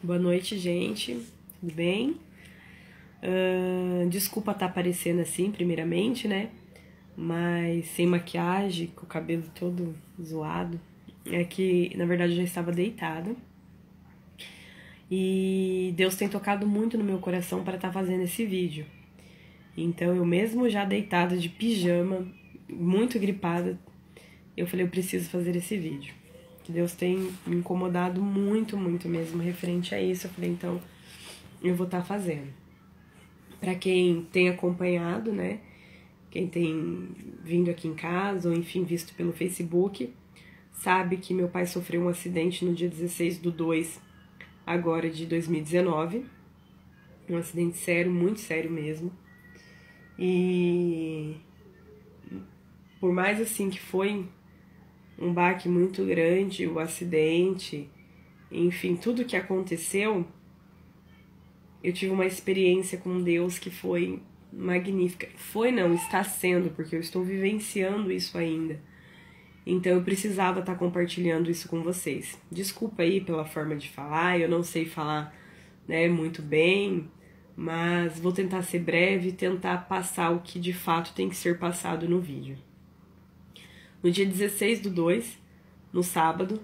Boa noite, gente. Tudo bem? Desculpa estar aparecendo assim, primeiramente, né? Mas sem maquiagem, com o cabelo todo zoado. É que, na verdade, eu já estava deitada. E Deus tem tocado muito no meu coração para estar fazendo esse vídeo. Então, eu mesmo já deitada de pijama, muito gripada, eu falei, eu preciso fazer esse vídeo. Que Deus tem me incomodado muito, muito mesmo referente a isso. Eu falei, então, eu vou estar fazendo. Para quem tem acompanhado, né? Quem tem vindo aqui em casa ou enfim visto pelo Facebook, sabe que meu pai sofreu um acidente no dia 16/2 agora de 2019. Um acidente sério, muito sério mesmo. E por mais assim que foi um baque muito grande, o acidente, enfim, tudo que aconteceu, eu tive uma experiência com Deus que foi magnífica. Foi não, está sendo, porque eu estou vivenciando isso ainda. Então eu precisava estar compartilhando isso com vocês. Desculpa aí pela forma de falar, eu não sei falar, né, muito bem, mas vou tentar ser breve e tentar passar o que de fato tem que ser passado no vídeo. No dia 16/2, no sábado,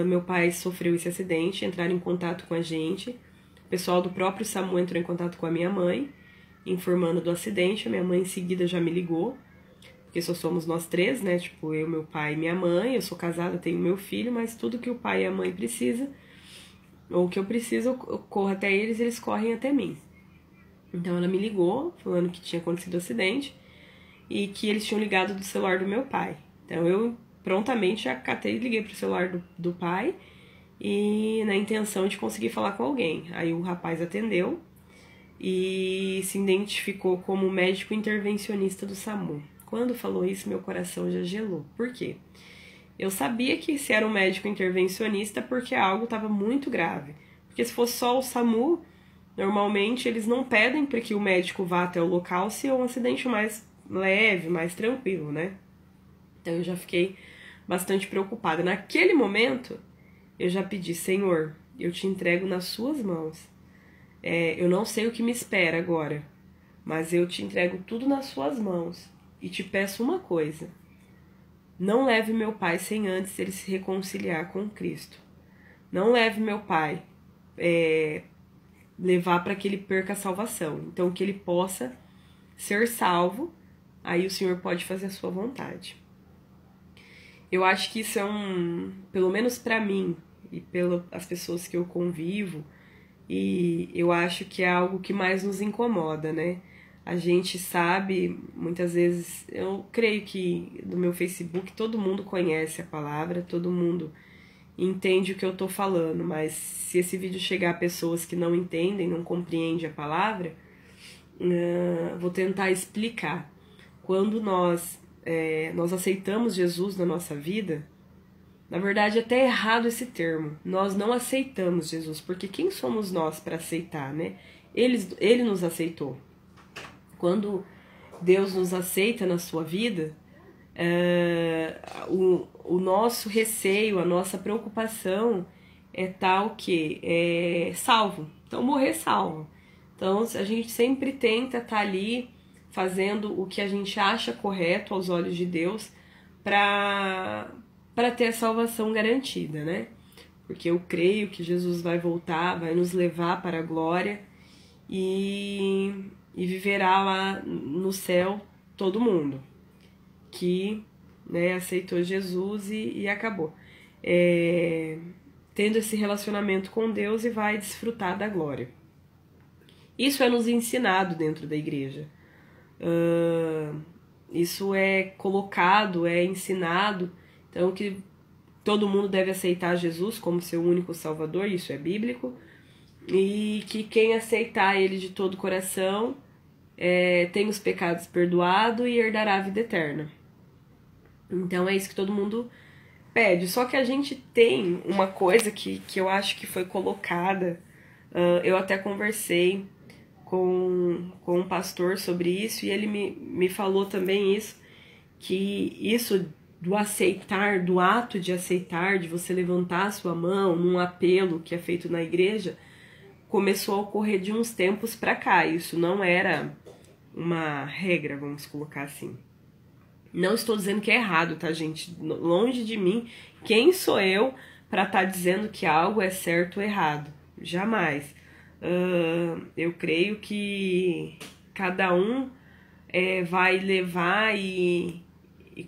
meu pai sofreu esse acidente, entraram em contato com a gente. O pessoal do próprio SAMU entrou em contato com a minha mãe, informando do acidente. A minha mãe em seguida já me ligou, porque só somos nós três, né? Tipo, eu, meu pai e minha mãe. Eu sou casada, tenho meu filho, mas tudo que o pai e a mãe precisa, ou que eu preciso, eu corro até eles, eles correm até mim. Então ela me ligou, falando que tinha acontecido o acidente e que eles tinham ligado do celular do meu pai. Então eu prontamente já catei e liguei pro celular do pai e na intenção de conseguir falar com alguém. Aí o rapaz atendeu e se identificou como médico intervencionista do SAMU. Quando falou isso, meu coração já gelou. Por quê? Eu sabia que se era um médico intervencionista porque algo estava muito grave. Porque se fosse só o SAMU, normalmente eles não pedem para que o médico vá até o local se é um acidente mais leve, mais tranquilo, né? Então eu já fiquei bastante preocupada. Naquele momento, eu já pedi, Senhor, eu te entrego nas suas mãos. Eu não sei o que me espera agora, mas eu te entrego tudo nas suas mãos. E te peço uma coisa, não leve meu pai sem antes ele se reconciliar com Cristo. Não leve meu pai levar para que ele perca a salvação. Então que ele possa ser salvo, aí o Senhor pode fazer a sua vontade. Eu acho que isso é pelo menos para mim e pelas pessoas que eu convivo, e eu acho que é algo que mais nos incomoda, né? A gente sabe, muitas vezes, eu creio que no meu Facebook todo mundo conhece a palavra, todo mundo entende o que eu tô falando, mas se esse vídeo chegar a pessoas que não entendem, não compreendem a palavra, vou tentar explicar. Quando nós aceitamos Jesus na nossa vida, na verdade é até errado esse termo, nós não aceitamos Jesus, porque quem somos nós para aceitar, né? Ele nos aceitou. Quando Deus nos aceita na sua vida, o nosso receio, a nossa preocupação é tal que é salvo. Então, morrer salvo. Então, a gente sempre tenta estar ali fazendo o que a gente acha correto aos olhos de Deus para ter a salvação garantida, né? Porque eu creio que Jesus vai voltar, vai nos levar para a glória e viverá lá no céu todo mundo que, né, aceitou Jesus e acabou tendo esse relacionamento com Deus e vai desfrutar da glória. Isso é nos ensinado dentro da igreja. Isso é colocado, é ensinado. Então que todo mundo deve aceitar Jesus como seu único salvador, isso é bíblico. E que quem aceitar ele de todo o coração tem os pecados perdoados e herdará a vida eterna. Então é isso que todo mundo pede. Só que a gente tem uma coisa que eu acho que foi colocada. Eu até conversei com um pastor sobre isso e ele me falou também isso, que isso do aceitar, do ato de aceitar, de você levantar a sua mão num apelo que é feito na igreja, começou a ocorrer de uns tempos para cá. Isso não era uma regra, vamos colocar assim. Não estou dizendo que é errado, tá, gente? Longe de mim, quem sou eu para estar dizendo que algo é certo ou errado? Jamais. Eu creio que cada um vai levar e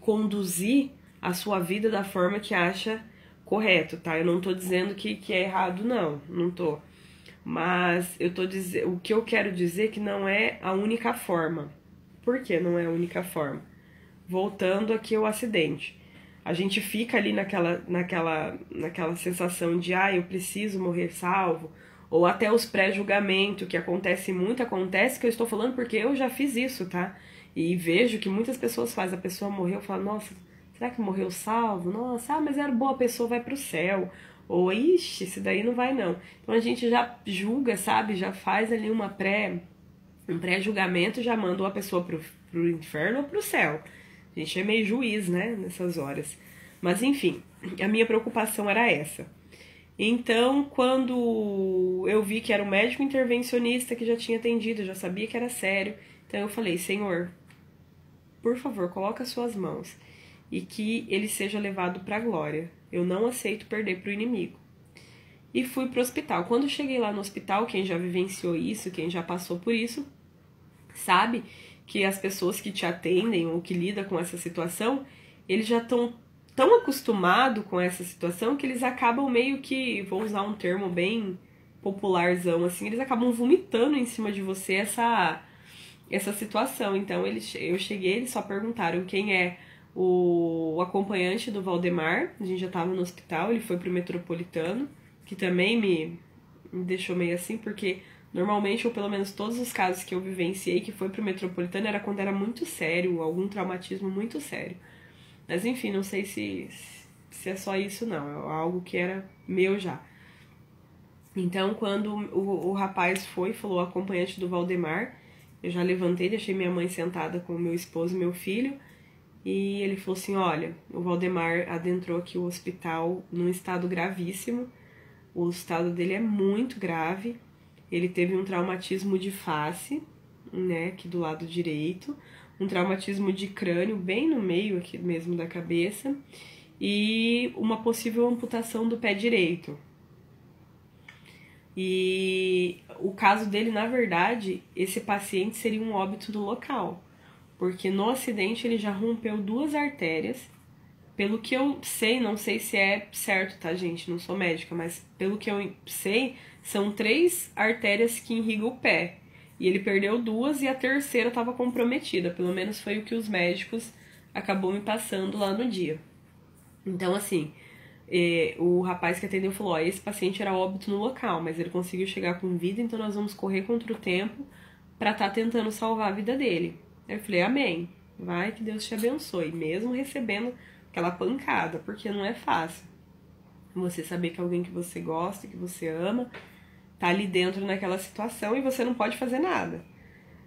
conduzir a sua vida da forma que acha correto, tá? Eu não tô dizendo que é errado, não tô. Mas o que eu quero dizer é que não é a única forma. Por que não é a única forma? Voltando aqui ao acidente. A gente fica ali naquela sensação de eu preciso morrer salvo, ou até os pré-julgamento, que acontece que eu estou falando porque eu já fiz isso, tá? E vejo que muitas pessoas fazem, a pessoa morreu, fala, nossa, será que morreu salvo? Nossa, mas era boa, a pessoa vai pro céu. Ou, ixi, esse daí não vai não. Então a gente já julga, sabe? Já faz ali um pré-julgamento, já manda a pessoa pro inferno ou pro céu. A gente é meio juiz, né, nessas horas. Mas enfim, a minha preocupação era essa. Então, quando eu vi que era um médico intervencionista que já tinha atendido, eu já sabia que era sério, então eu falei, Senhor, por favor, coloca as suas mãos e que ele seja levado para a glória. Eu não aceito perder para o inimigo. E fui para o hospital. Quando cheguei lá no hospital, quem já vivenciou isso, quem já passou por isso, sabe que as pessoas que te atendem ou que lidam com essa situação, eles já estão tão acostumados com essa situação que eles acabam meio que, vou usar um termo bem popularzão assim, eles acabam vomitando em cima de você essa situação. Então eu cheguei, eles só perguntaram quem é o acompanhante do Valdemar. A gente já estava no hospital, ele foi pro Metropolitano, que também me deixou meio assim, porque normalmente, ou pelo menos todos os casos que eu vivenciei que foi pro Metropolitano, era quando era muito sério, algum traumatismo muito sério. Mas enfim, não sei se é só isso não, é algo que era meu já. Então, quando o rapaz falou acompanhante do Valdemar, eu já levantei, deixei minha mãe sentada com o meu esposo e meu filho, e ele falou assim, olha, o Valdemar adentrou aqui o hospital num estado gravíssimo, o estado dele é muito grave, ele teve um traumatismo de face, né, aqui do lado direito, um traumatismo de crânio bem no meio aqui mesmo da cabeça, e uma possível amputação do pé direito. E o caso dele, na verdade, esse paciente seria um óbito do local, porque no acidente ele já rompeu 2 artérias. Pelo que eu sei, não sei se é certo, tá, gente? Não sou médica, mas pelo que eu sei, são 3 artérias que irrigam o pé. E ele perdeu 2 e a terceira estava comprometida. Pelo menos foi o que os médicos acabou me passando lá no dia. Então, assim, o rapaz que atendeu falou, esse paciente era óbito no local, mas ele conseguiu chegar com vida, então nós vamos correr contra o tempo para estar tentando salvar a vida dele. Eu falei, amém, vai que Deus te abençoe, mesmo recebendo aquela pancada, porque não é fácil. Você saber que alguém que você gosta, que você ama, tá ali dentro naquela situação e você não pode fazer nada.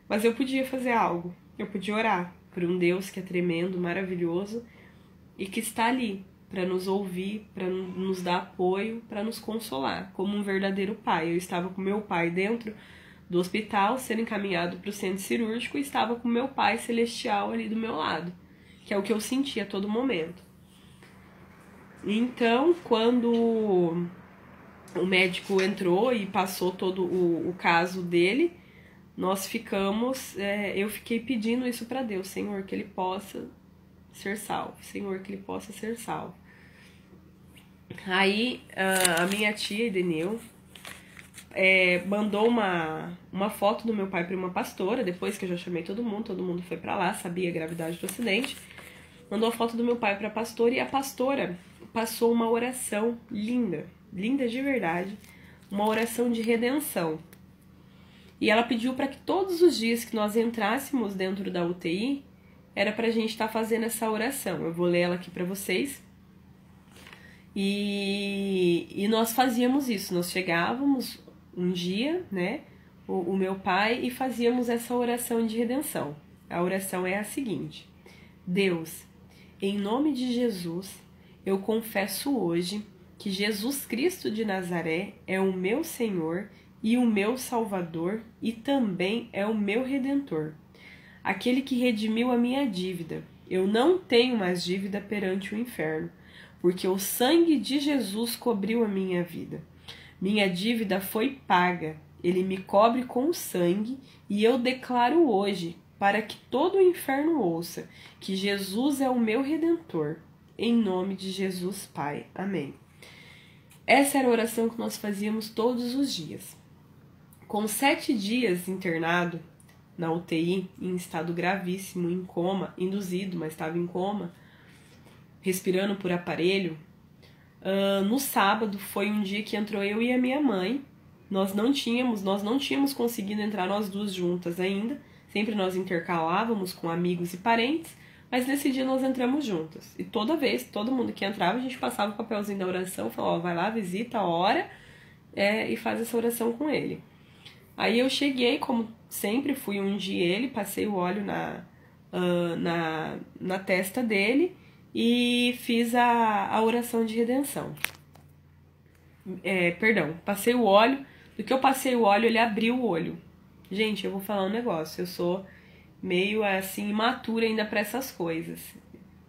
Mas eu podia fazer algo, eu podia orar por um Deus que é tremendo, maravilhoso e que está ali para nos ouvir, para nos dar apoio, para nos consolar, como um verdadeiro pai. Eu estava com meu pai dentro do hospital, sendo encaminhado para o centro cirúrgico, e estava com meu pai celestial ali do meu lado, que é o que eu sentia a todo momento. Então, quando o médico entrou e passou todo o caso dele, nós ficamos, eu fiquei pedindo isso para Deus, Senhor, que ele possa ser salvo, Senhor, que ele possa ser salvo. Aí a minha tia, Edenil, mandou uma foto do meu pai para uma pastora, depois que eu já chamei todo mundo foi para lá, sabia a gravidade do acidente, mandou a foto do meu pai para a pastora, e a pastora passou uma oração linda, linda de verdade, uma oração de redenção. E ela pediu para que todos os dias que nós entrássemos dentro da UTI, era pra gente estar fazendo essa oração. Eu vou ler ela aqui para vocês. E nós fazíamos isso, nós chegávamos um dia, né, o meu pai, e fazíamos essa oração de redenção. A oração é a seguinte: Deus, Em nome de Jesus, eu confesso hoje que Jesus Cristo de Nazaré é o meu Senhor e o meu Salvador e também é o meu Redentor, aquele que redimiu a minha dívida. Eu não tenho mais dívida perante o inferno, porque o sangue de Jesus cobriu a minha vida. Minha dívida foi paga, ele me cobre com o sangue e eu declaro hoje, para que todo o inferno ouça, que Jesus é o meu Redentor. Em nome de Jesus, Pai. Amém. Essa era a oração que nós fazíamos todos os dias. Com 7 dias internado na UTI, em estado gravíssimo, em coma, induzido, mas estava em coma, respirando por aparelho, no sábado foi um dia que entrou eu e a minha mãe. Nós não tínhamos conseguido entrar nós duas juntas ainda. Sempre nós intercalávamos com amigos e parentes, mas nesse dia nós entramos juntas. E toda vez, todo mundo que entrava, a gente passava o papelzinho da oração, falava, ó, vai lá, visita, ora, e faz essa oração com ele. Aí eu cheguei, como sempre, fui ungir ele, passei o óleo na testa dele e fiz a oração de redenção. Passei o óleo. Do que eu passei o óleo, ele abriu o olho. Gente, eu vou falar um negócio. Eu sou meio assim, imatura ainda para essas coisas.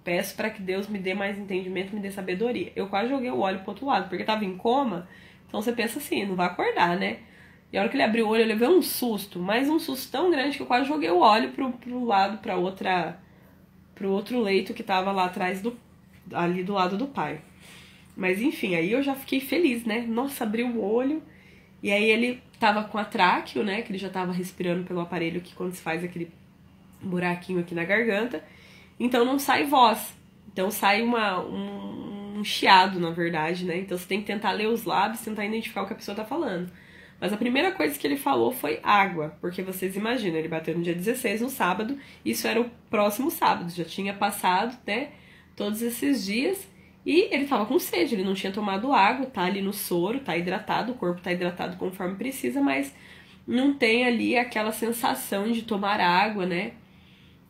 Peço para que Deus me dê mais entendimento, me dê sabedoria. Eu quase joguei o óleo pro outro lado, porque tava em coma. Então você pensa assim, não vai acordar, né? E a hora que ele abriu o olho, eu levei um susto. Mas um susto tão grande que eu quase joguei o óleo pro lado, pro outro leito que tava lá atrás, ali do lado do pai. Mas enfim, aí eu já fiquei feliz, né? Nossa, abriu o olho. E aí ele tava com a tráqueo, né? Que ele já tava respirando pelo aparelho que quando se faz aquele buraquinho aqui na garganta. Então não sai voz. Então sai um chiado, na verdade, né? Então você tem que tentar ler os lábios, tentar identificar o que a pessoa tá falando. Mas a primeira coisa que ele falou foi água. Porque vocês imaginam, ele bateu no dia 16, no sábado. Isso era o próximo sábado. Já tinha passado, né? Todos esses dias. E ele tava com sede, ele não tinha tomado água, tá ali no soro, tá hidratado, o corpo tá hidratado conforme precisa, mas não tem ali aquela sensação de tomar água, né?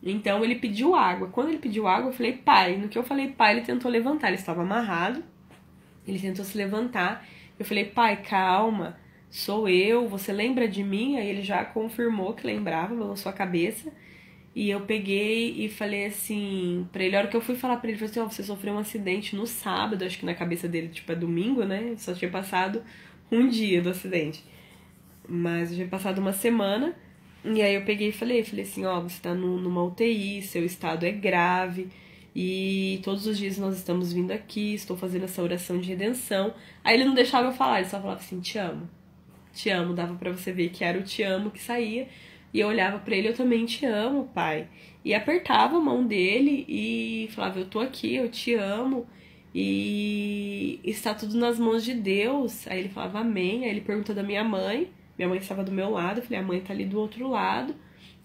Então ele pediu água. Quando ele pediu água, eu falei, pai. No que eu falei, pai, ele tentou levantar, ele estava amarrado, ele tentou se levantar. Eu falei, pai, calma, sou eu, você lembra de mim? Aí ele já confirmou que lembrava, balançou a cabeça. E eu peguei e falei assim pra ele, a hora que eu fui falar pra ele, falei assim, ó, você sofreu um acidente no sábado, acho que na cabeça dele, tipo, é domingo, né? Só tinha passado um dia do acidente. Mas eu tinha passado uma semana, e aí eu peguei e falei assim, ó, você tá numa UTI, seu estado é grave, e todos os dias nós estamos vindo aqui, estou fazendo essa oração de redenção. Aí ele não deixava eu falar, ele só falava assim, te amo, dava pra você ver que era o te amo que saía. E eu olhava pra ele, eu também te amo, pai. E apertava a mão dele e falava, eu tô aqui, eu te amo. E está tudo nas mãos de Deus. Aí ele falava, amém. Aí ele perguntou da minha mãe. Minha mãe estava do meu lado. Eu falei, a mãe tá ali do outro lado.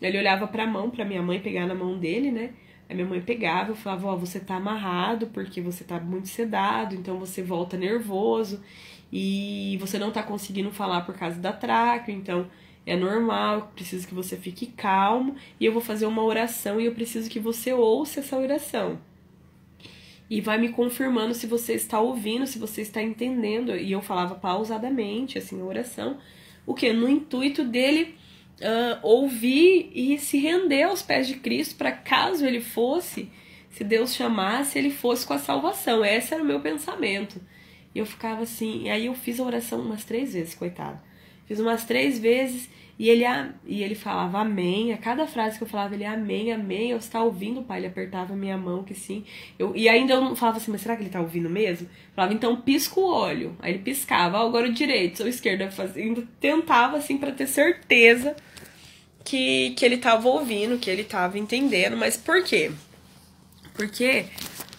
Aí ele olhava pra mão, pra minha mãe pegar na mão dele, né? Aí minha mãe pegava, eu falava, ó, você tá amarrado porque você tá muito sedado. Então você volta nervoso. E você não tá conseguindo falar por causa da tráqueo, então... É normal, eu preciso que você fique calmo e eu vou fazer uma oração e eu preciso que você ouça essa oração. E vai me confirmando se você está ouvindo, se você está entendendo. E eu falava pausadamente, assim, a oração. O quê? No intuito dele ouvir e se render aos pés de Cristo para caso ele fosse, se Deus chamasse, ele fosse com a salvação. Esse era o meu pensamento. E eu ficava assim, e aí eu fiz a oração umas 3 vezes, coitado. Fiz umas 3 vezes e ele falava amém. A cada frase que eu falava, ele amém, amém. Eu estava ouvindo, pai. Ele apertava a minha mão, que sim. E ainda eu falava assim, mas será que ele tá ouvindo mesmo? Eu falava, então pisca o olho. Aí ele piscava, agora o direito, ou o esquerdo. Eu tentava, assim, pra ter certeza que ele tava ouvindo, que ele tava entendendo. Mas por quê? Porque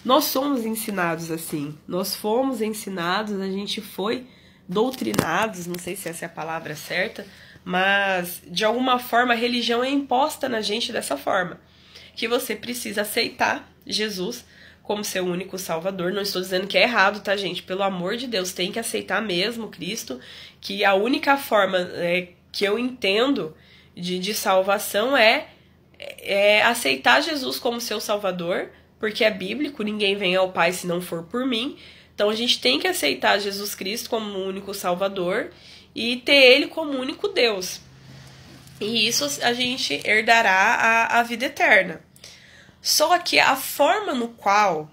nós somos ensinados assim. Nós fomos ensinados, a gente foi doutrinados, não sei se essa é a palavra certa, mas de alguma forma a religião é imposta na gente dessa forma, que você precisa aceitar Jesus como seu único salvador. Não estou dizendo que é errado, tá, gente? Pelo amor de Deus, tem que aceitar mesmo Cristo, que a única forma que eu entendo de salvação é aceitar Jesus como seu salvador, porque é bíblico, ninguém vem ao Pai se não for por mim. Então a gente tem que aceitar Jesus Cristo como o único Salvador e ter Ele como o único Deus. E isso a gente herdará a vida eterna. Só que a forma no qual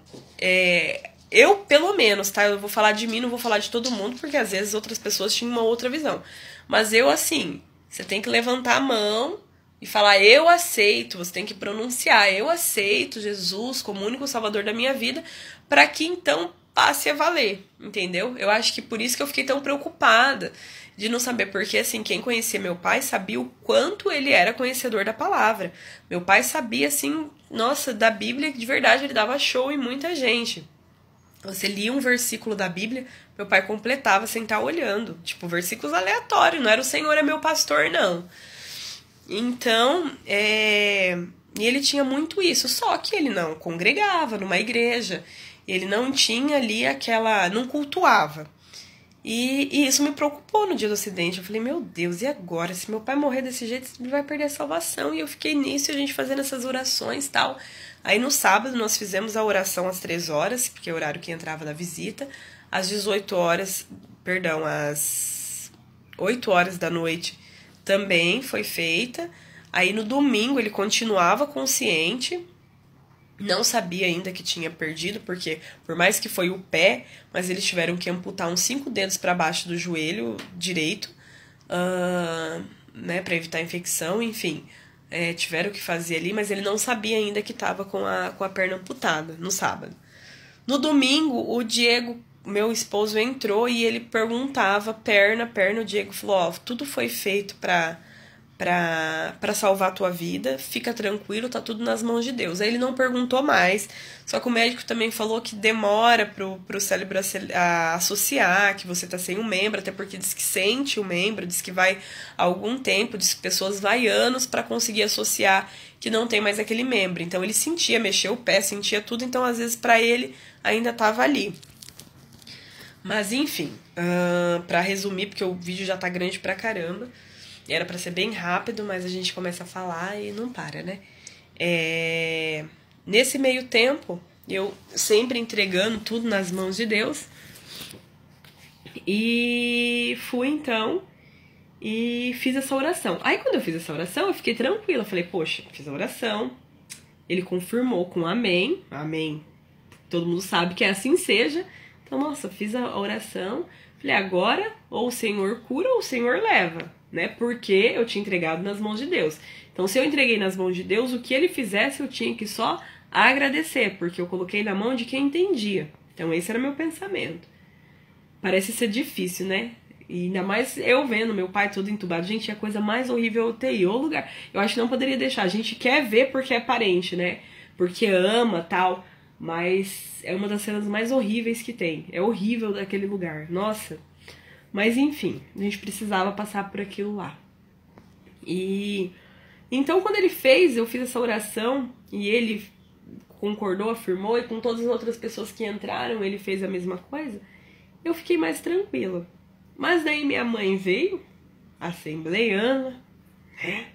eu, pelo menos, tá? Eu vou falar de mim, não vou falar de todo mundo, porque às vezes outras pessoas tinham uma outra visão. Mas eu, assim, você tem que levantar a mão e falar, eu aceito, você tem que pronunciar, eu aceito Jesus como o único Salvador da minha vida, para que então passe a valer, entendeu? Eu acho que por isso que eu fiquei tão preocupada de não saber, porque assim, quem conhecia meu pai sabia o quanto ele era conhecedor da palavra. Meu pai sabia, assim, nossa, da Bíblia, de verdade, ele dava show em muita gente. Você lia um versículo da Bíblia, meu pai completava sem estar olhando. Tipo, versículos aleatórios, não era o Senhor é meu pastor, não. Então, e ele tinha muito isso, só que ele não congregava numa igreja, ele não tinha ali não cultuava. E isso me preocupou no dia do acidente. Eu falei, meu Deus, e agora? Se meu pai morrer desse jeito, ele vai perder a salvação. E eu fiquei nisso, a gente fazendo essas orações e tal. Aí no sábado nós fizemos a oração às 3 horas, porque é o horário que entrava na visita. Às 18 horas, perdão, às 8 horas da noite também foi feita. Aí no domingo ele continuava consciente. Não sabia ainda que tinha perdido, porque por mais que foi o pé, mas eles tiveram que amputar uns 5 dedos para baixo do joelho direito, né, para evitar infecção, enfim. Tiveram que fazer ali, mas ele não sabia ainda que estava com a perna amputada no sábado. No domingo, o Diego, meu esposo, entrou e ele perguntava perna, o Diego falou, ó, tudo foi feito para salvar a tua vida, fica tranquilo, tá tudo nas mãos de Deus. Aí ele não perguntou mais, só que o médico também falou que demora pro cérebro associar que você tá sem um membro, até porque diz que sente o membro, diz que vai algum tempo, diz que pessoas vai anos para conseguir associar que não tem mais aquele membro. Então ele sentia, mexeu o pé, sentia tudo, então às vezes para ele ainda tava ali. Mas enfim, para resumir, porque o vídeo já tá grande pra caramba, era pra ser bem rápido, mas a gente começa a falar e não para, né? Nesse meio tempo, eu sempre entregando tudo nas mãos de Deus. E fui então e fiz essa oração. Aí quando eu fiz essa oração, eu fiquei tranquila. Eu falei, poxa, fiz a oração. Ele confirmou com amém. Amém. Todo mundo sabe que é assim seja. Então, nossa, fiz a oração. Falei, agora ou o Senhor cura ou o Senhor leva, né? Porque eu tinha entregado nas mãos de Deus. Então, se eu entreguei nas mãos de Deus, o que ele fizesse eu tinha que só agradecer, porque eu coloquei na mão de quem entendia. Então, esse era meu pensamento. Parece ser difícil, né? E ainda mais eu vendo meu pai todo entubado. Gente, é a coisa mais horrível UTI, o lugar. Eu acho que não poderia deixar. A gente quer ver porque é parente, né? Porque ama, tal. Mas é uma das cenas mais horríveis que tem. É horrível daquele lugar. Nossa. Mas enfim, a gente precisava passar por aquilo lá. E então quando ele fez, eu fiz essa oração e ele concordou, afirmou, e com todas as outras pessoas que entraram, ele fez a mesma coisa. Eu fiquei mais tranquila. Mas daí minha mãe veio, assembleiana, né?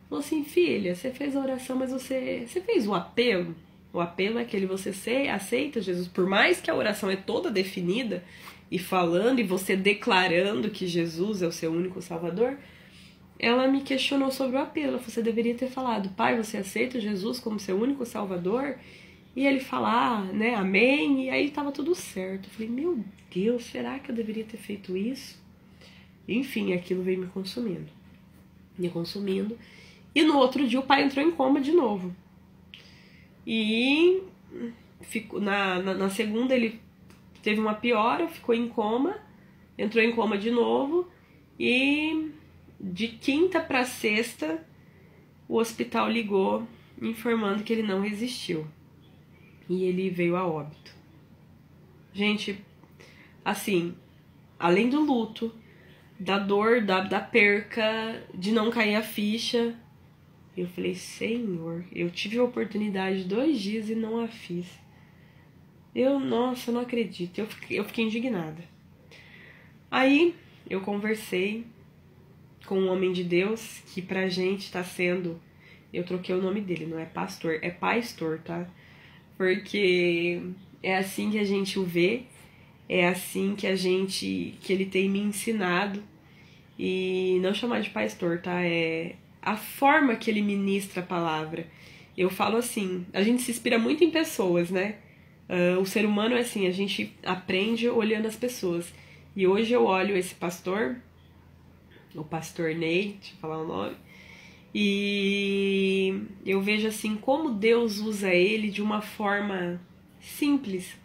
Falou assim, filha, você fez a oração, mas você fez o apelo? O apelo é aquele você aceita Jesus, por mais que a oração é toda definida, e falando, e você declarando que Jesus é o seu único Salvador, ela me questionou sobre o apelo. Você deveria ter falado, pai, você aceita Jesus como seu único Salvador? E ele falar, né, amém, e aí tava tudo certo. Eu falei, meu Deus, será que eu deveria ter feito isso? Enfim, aquilo veio me consumindo. E no outro dia o pai entrou em coma de novo. E ficou, na segunda ele teve uma piora, ficou em coma, entrou em coma de novo. E de quinta para sexta o hospital ligou informando que ele não resistiu. E ele veio a óbito. Gente, assim, além do luto, da dor, da perca, de não cair a ficha, eu falei, Senhor, eu tive a oportunidade 2 dias e não a fiz. Nossa, eu não acredito. Eu fiquei indignada. Aí, eu conversei com um homem de Deus, que pra gente tá sendo... Eu troquei o nome dele, não é pastor, é pastor, tá? porque é assim que a gente o vê, é assim que ele tem me ensinado. E não chamar de pastor, tá? É a forma que ele ministra a palavra. Eu falo assim, a gente se inspira muito em pessoas, né? O ser humano é assim, a gente aprende olhando as pessoas. E hoje eu olho esse pastor, o pastor Ney, deixa eu falar o nome, e eu vejo assim como Deus usa ele de uma forma simples,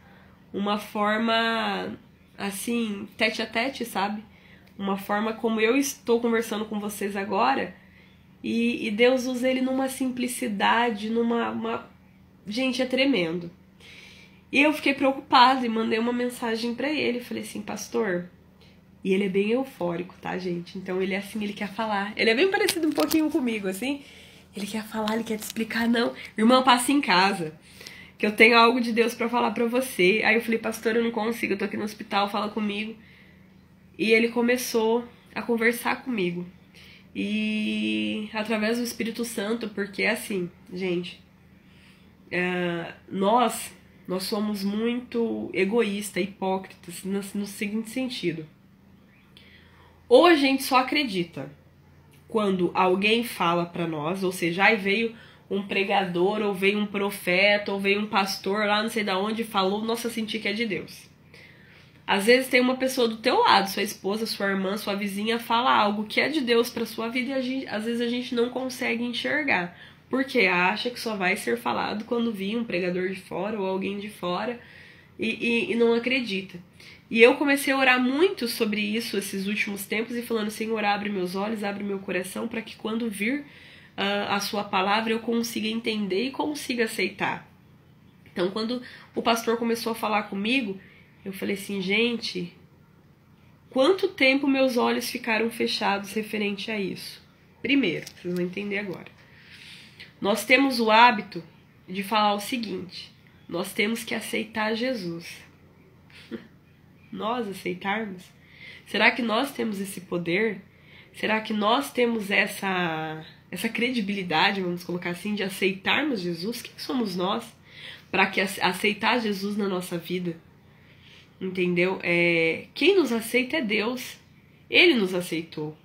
uma forma assim, tete a tete, sabe? Uma forma como eu estou conversando com vocês agora, e Deus usa ele numa simplicidade, Gente, é tremendo. E eu fiquei preocupada e mandei uma mensagem pra ele, falei assim, pastor, e ele é bem eufórico, tá, gente? Então ele é assim, ele quer falar. Ele é bem parecido um pouquinho comigo, assim. Ele quer falar, ele quer te explicar, não. Irmão, passa em casa, que eu tenho algo de Deus pra falar pra você. Aí eu falei, pastor, eu não consigo, eu tô aqui no hospital, fala comigo. E ele começou a conversar comigo. E através do Espírito Santo, porque é assim, gente, nós somos muito egoístas, hipócritas, no seguinte sentido. Ou a gente só acredita quando alguém fala pra nós, ou seja, aí veio um pregador, ou veio um profeta, ou veio um pastor lá não sei da onde falou, nossa, senti que é de Deus. Às vezes tem uma pessoa do teu lado, sua esposa, sua irmã, sua vizinha, fala algo que é de Deus pra sua vida e às vezes a gente não consegue enxergar. Porque acha que só vai ser falado quando vir um pregador de fora ou alguém de fora e não acredita. E eu comecei a orar muito sobre isso esses últimos tempos e falando, Senhor, abre meus olhos, abre meu coração para que quando vir a sua palavra eu consiga entender e consiga aceitar. Então quando o pastor começou a falar comigo, eu falei assim, gente, quanto tempo meus olhos ficaram fechados referente a isso? Primeiro, vocês vão entender agora. Nós temos o hábito de falar o seguinte, nós temos que aceitar Jesus. Nós aceitarmos? Será que nós temos esse poder? Será que nós temos essa credibilidade, vamos colocar assim, de aceitarmos Jesus? Quem somos nós para que aceitar Jesus na nossa vida? Entendeu? Quem nos aceita é Deus. Ele nos aceitou.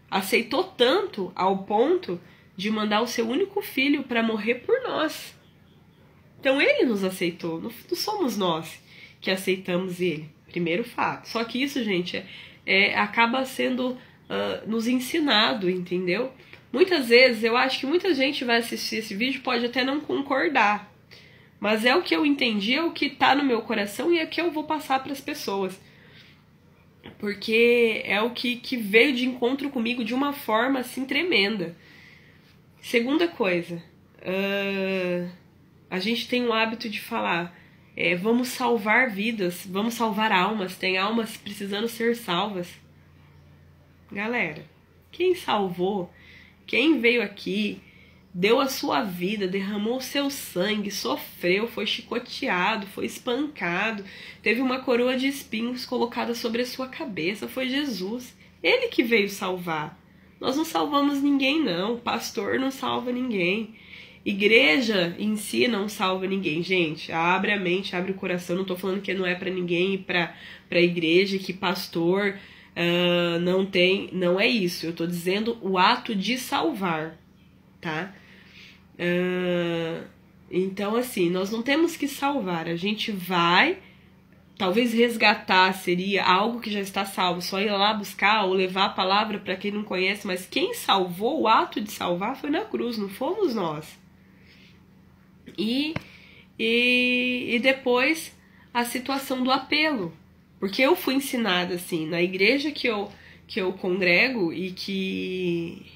Aceitou tanto ao ponto de mandar o seu único filho para morrer por nós. Então ele nos aceitou. Não somos nós que aceitamos ele. Primeiro fato. Só que isso, gente, acaba sendo nos ensinado, entendeu? Muitas vezes, eu acho que muita gente vai assistir esse vídeo pode até não concordar. Mas é o que eu entendi, é o que tá no meu coração e é o que eu vou passar para as pessoas. Porque é o que veio de encontro comigo de uma forma assim tremenda. Segunda coisa, a gente tem o hábito de falar, vamos salvar vidas, vamos salvar almas, tem almas precisando ser salvas. Galera, quem salvou, quem veio aqui, deu a sua vida, derramou o seu sangue, sofreu, foi chicoteado, foi espancado, teve uma coroa de espinhos colocada sobre a sua cabeça, foi Jesus. Ele que veio salvar. Nós não salvamos ninguém, não. Pastor não salva ninguém. Igreja em si não salva ninguém. Gente, abre a mente, abre o coração. Não tô falando que não é pra ninguém ir pra igreja, que pastor não tem. Não é isso. Eu tô dizendo o ato de salvar, tá? Então, assim, nós não temos que salvar. A gente vai, talvez resgatar seria algo que já está salvo, só ir lá buscar ou levar a palavra para quem não conhece, mas quem salvou, o ato de salvar foi na cruz, não fomos nós. E depois a situação do apelo, porque eu fui ensinada assim, na igreja que eu congrego e que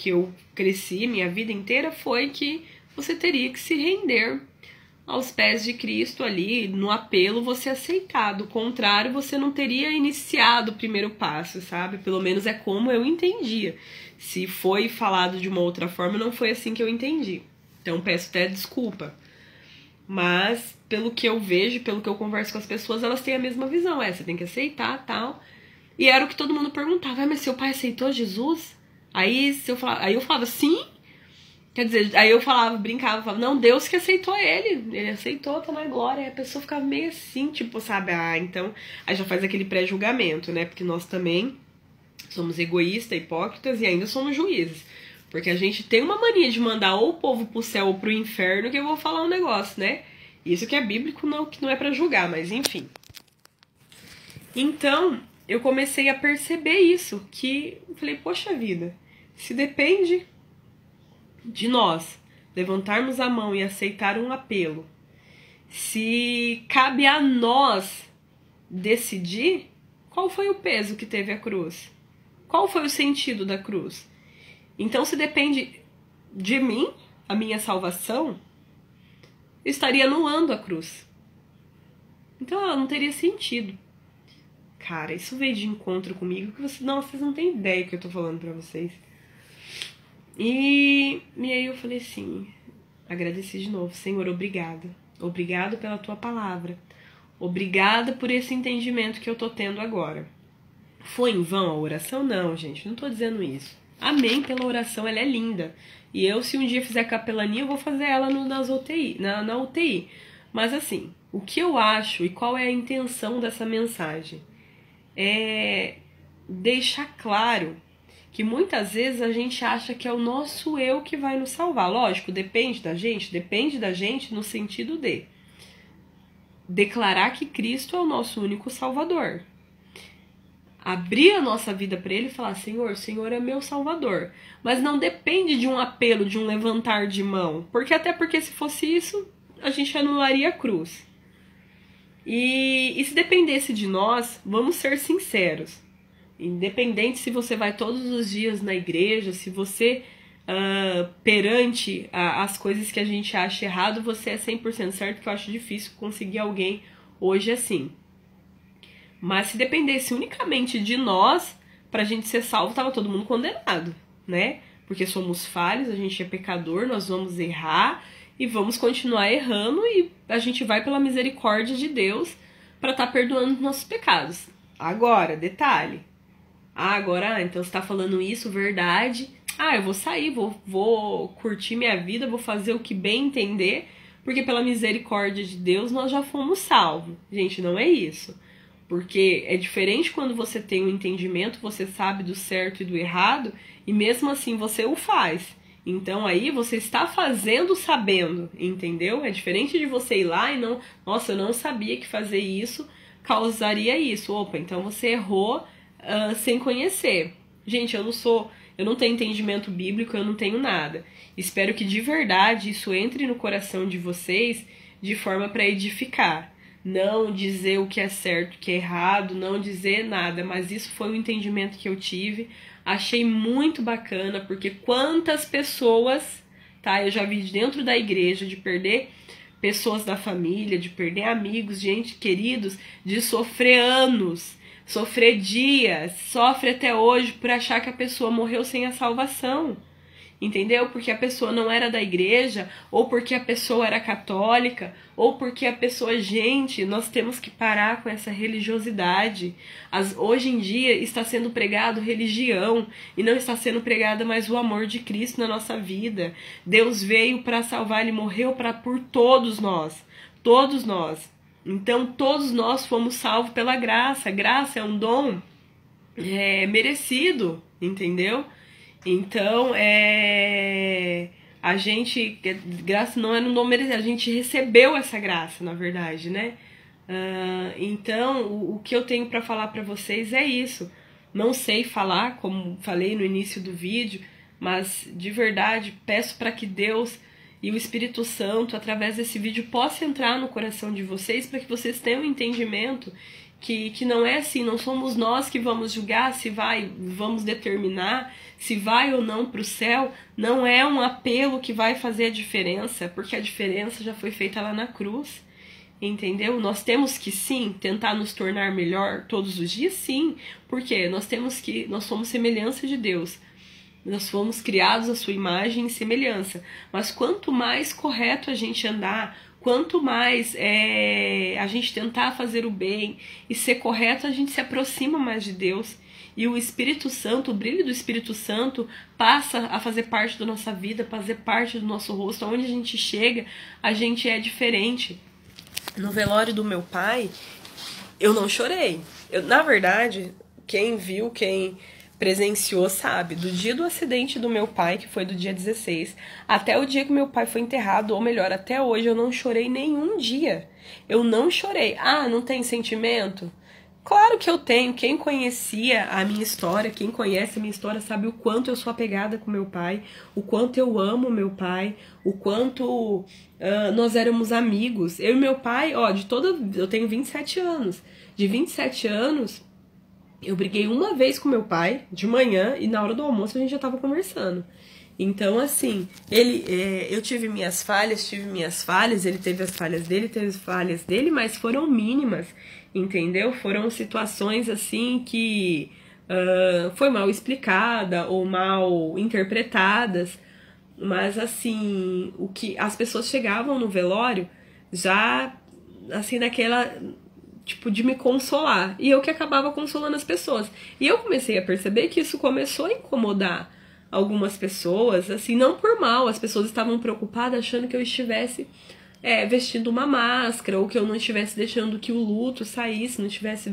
eu cresci minha vida inteira, foi que você teria que se render aos pés de Cristo ali, no apelo você aceitar, do contrário você não teria iniciado o primeiro passo, sabe? Pelo menos é como eu entendia. Se foi falado de uma outra forma, não foi assim que eu entendi. Então peço até desculpa. Mas pelo que eu vejo, pelo que eu converso com as pessoas, elas têm a mesma visão. Você tem que aceitar, tal. E era o que todo mundo perguntava, mas seu pai aceitou Jesus? Aí eu falava, sim. Quer dizer, aí eu brincava, não, Deus que aceitou ele aceitou, tá na glória. Aí a pessoa ficava meio assim, tipo, sabe, então, aí já faz aquele pré-julgamento, né, porque nós também somos egoístas, hipócritas e ainda somos juízes, porque a gente tem uma mania de mandar ou o povo pro céu ou pro inferno, que eu vou falar um negócio, né, isso que é bíblico, não, que não é pra julgar, mas enfim. Então, eu comecei a perceber isso, que eu falei, poxa vida, se depende de nós levantarmos a mão e aceitar um apelo, se cabe a nós decidir, qual foi o peso que teve a cruz? Qual foi o sentido da cruz? Então, se depende de mim, a minha salvação, eu estaria anulando a cruz. Então, ela não teria sentido. Cara, isso veio de encontro comigo, que vocês não têm ideia do que eu tô falando pra vocês. E aí eu falei assim, agradeci de novo, Senhor, obrigada. Obrigado pela tua palavra. Obrigada por esse entendimento que eu tô tendo agora. Foi em vão a oração? Não, gente, não tô dizendo isso. Amém pela oração, ela é linda. E eu, se um dia fizer capelania, eu vou fazer ela na UTI. Mas assim, o que eu acho e qual é a intenção dessa mensagem? É deixar claro que muitas vezes a gente acha que é o nosso eu que vai nos salvar. Lógico, depende da gente no sentido de declarar que Cristo é o nosso único Salvador. Abrir a nossa vida para Ele e falar, Senhor, o Senhor é meu Salvador. Mas não depende de um apelo, de um levantar de mão. Até porque se fosse isso, a gente anularia a cruz. E se dependesse de nós, vamos ser sinceros. Independente se você vai todos os dias na igreja, se você, perante as coisas que a gente acha errado, você é 100% certo, que eu acho difícil conseguir alguém hoje assim. Mas se dependesse unicamente de nós, pra gente ser salvo, tava todo mundo condenado, né? Porque somos falhos, a gente é pecador, nós vamos errar e vamos continuar errando e a gente vai pela misericórdia de Deus pra estar perdoando os nossos pecados. Agora, detalhe. Então você tá falando isso, verdade. Eu vou sair, vou curtir minha vida, vou fazer o que bem entender, porque pela misericórdia de Deus nós já fomos salvos. Gente, não é isso. Porque é diferente quando você tem um entendimento, você sabe do certo e do errado, e mesmo assim você o faz. Então aí você está fazendo sabendo, entendeu? É diferente de você ir lá e não... Nossa, eu não sabia que fazer isso causaria isso. Opa, então você errou sem conhecer. Gente, eu não tenho entendimento bíblico, eu não tenho nada. Espero que de verdade isso entre no coração de vocês de forma para edificar. Não dizer o que é certo, o que é errado, não dizer nada, mas isso foi o entendimento que eu tive. Achei muito bacana, porque quantas pessoas, tá? Eu já vi dentro da igreja de perder pessoas da família, de perder amigos, gente queridos, de sofrer anos, sofrer dias, sofre até hoje por achar que a pessoa morreu sem a salvação. Entendeu? Porque a pessoa não era da igreja, ou porque a pessoa era católica, ou porque a pessoa... Gente, nós temos que parar com essa religiosidade. Hoje em dia está sendo pregado religião, e não está sendo pregada mais o amor de Cristo na nossa vida. Deus veio para salvar, Ele morreu por todos nós. Todos nós. Então, todos nós fomos salvos pela graça. Graça é um dom merecido, entendeu? Então, a gente, graça não é um dom merecido, a gente recebeu essa graça, na verdade, né? Então, o que eu tenho para falar para vocês é isso. Não sei falar, como falei no início do vídeo, mas de verdade peço para que Deus e o Espírito Santo, através desse vídeo, possa entrar no coração de vocês, para que vocês tenham um entendimento que não é assim, não somos nós que vamos julgar vamos determinar se vai ou não para o céu. Não é um apelo que vai fazer a diferença, porque a diferença já foi feita lá na cruz, entendeu? Nós temos que sim tentar nos tornar melhor todos os dias, sim, porque nós somos semelhança de Deus, nós fomos criados à sua imagem e semelhança, mas quanto mais correto a gente andar, quanto mais a gente tentar fazer o bem e ser correto, a gente se aproxima mais de Deus. e o Espírito Santo, o brilho do Espírito Santo passa a fazer parte da nossa vida, fazer parte do nosso rosto. Aonde a gente chega, a gente é diferente. No velório do meu pai, eu não chorei. Na verdade, quem viu, quem presenciou sabe, do dia do acidente do meu pai, que foi do dia 16, até o dia que meu pai foi enterrado, ou melhor, até hoje eu não chorei nenhum dia. Eu não chorei. Ah, não tem sentimento? Claro que eu tenho. Quem conhecia a minha história, quem conhece a minha história, sabe o quanto eu sou apegada com meu pai, o quanto eu amo meu pai, o quanto nós éramos amigos. Eu e meu pai, ó, eu tenho 27 anos. De 27 anos, eu briguei uma vez com meu pai, de manhã, e na hora do almoço a gente já tava conversando. Então, assim, eu tive minhas falhas, ele teve as falhas dele, teve as falhas dele, mas foram mínimas, entendeu? Foram situações, assim, que foi mal explicada ou mal interpretadas, mas, assim, o que as pessoas chegavam no velório já, assim, naquela... tipo, de me consolar. E eu que acabava consolando as pessoas. E eu comecei a perceber que isso começou a incomodar algumas pessoas, assim, não por mal. As pessoas estavam preocupadas achando que eu estivesse vestindo uma máscara, ou que eu não estivesse deixando que o luto saísse, não estivesse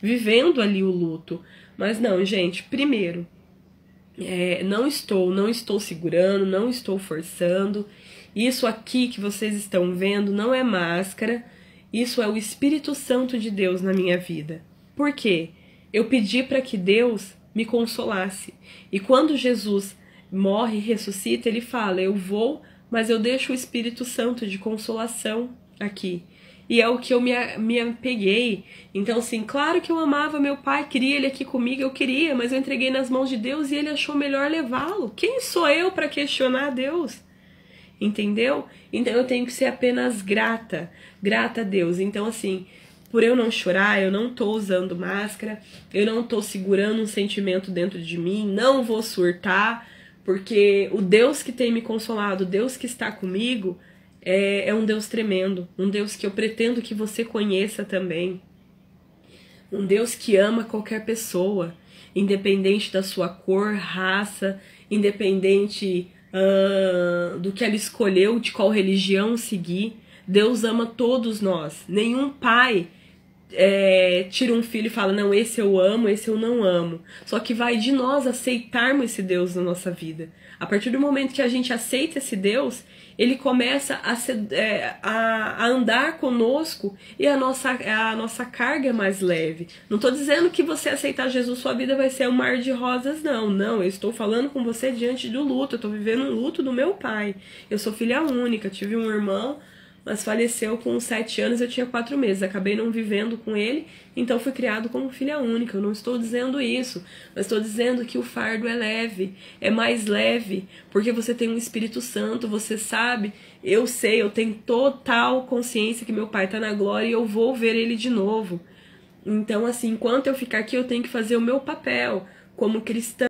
vivendo ali o luto. Mas não, gente, primeiro, não estou segurando, não estou forçando. Isso aqui que vocês estão vendo não é máscara. Isso é o Espírito Santo de Deus na minha vida. Por quê? Eu pedi para que Deus me consolasse. E quando Jesus morre e ressuscita, ele fala, eu vou, mas eu deixo o Espírito Santo de consolação aqui. E é o que eu me apeguei. Então, assim, claro que eu amava meu pai, queria ele aqui comigo, eu queria, mas eu entreguei nas mãos de Deus e ele achou melhor levá-lo. Quem sou eu para questionar Deus? Entendeu? Então eu tenho que ser apenas grata a Deus. Então, assim, por eu não chorar, eu não tô usando máscara, eu não tô segurando um sentimento dentro de mim, não vou surtar, porque o Deus que tem me consolado, o Deus que está comigo, é um Deus tremendo, um Deus que eu pretendo que você conheça também, um Deus que ama qualquer pessoa, independente da sua cor, raça, independente do que ela escolheu, de qual religião seguir. Deus ama todos nós. Nenhum pai tira um filho e fala, não, esse eu amo, esse eu não amo. Só que vai de nós aceitarmos esse Deus na nossa vida. A partir do momento que a gente aceita esse Deus, ele começa a andar conosco e a nossa carga é mais leve. Não estou dizendo que você aceitar Jesus, sua vida vai ser um mar de rosas, não. Não, eu estou falando com você diante do luto. Eu estou vivendo um luto do meu pai. Eu sou filha única, tive um irmão, mas faleceu com 7 anos, eu tinha 4 meses. Acabei não vivendo com ele, então fui criado como filha única. Eu não estou dizendo isso, mas estou dizendo que o fardo é leve, é mais leve, porque você tem um Espírito Santo, você sabe, eu sei, eu tenho total consciência que meu pai está na glória e eu vou ver ele de novo. Então, assim, enquanto eu ficar aqui, eu tenho que fazer o meu papel como cristã.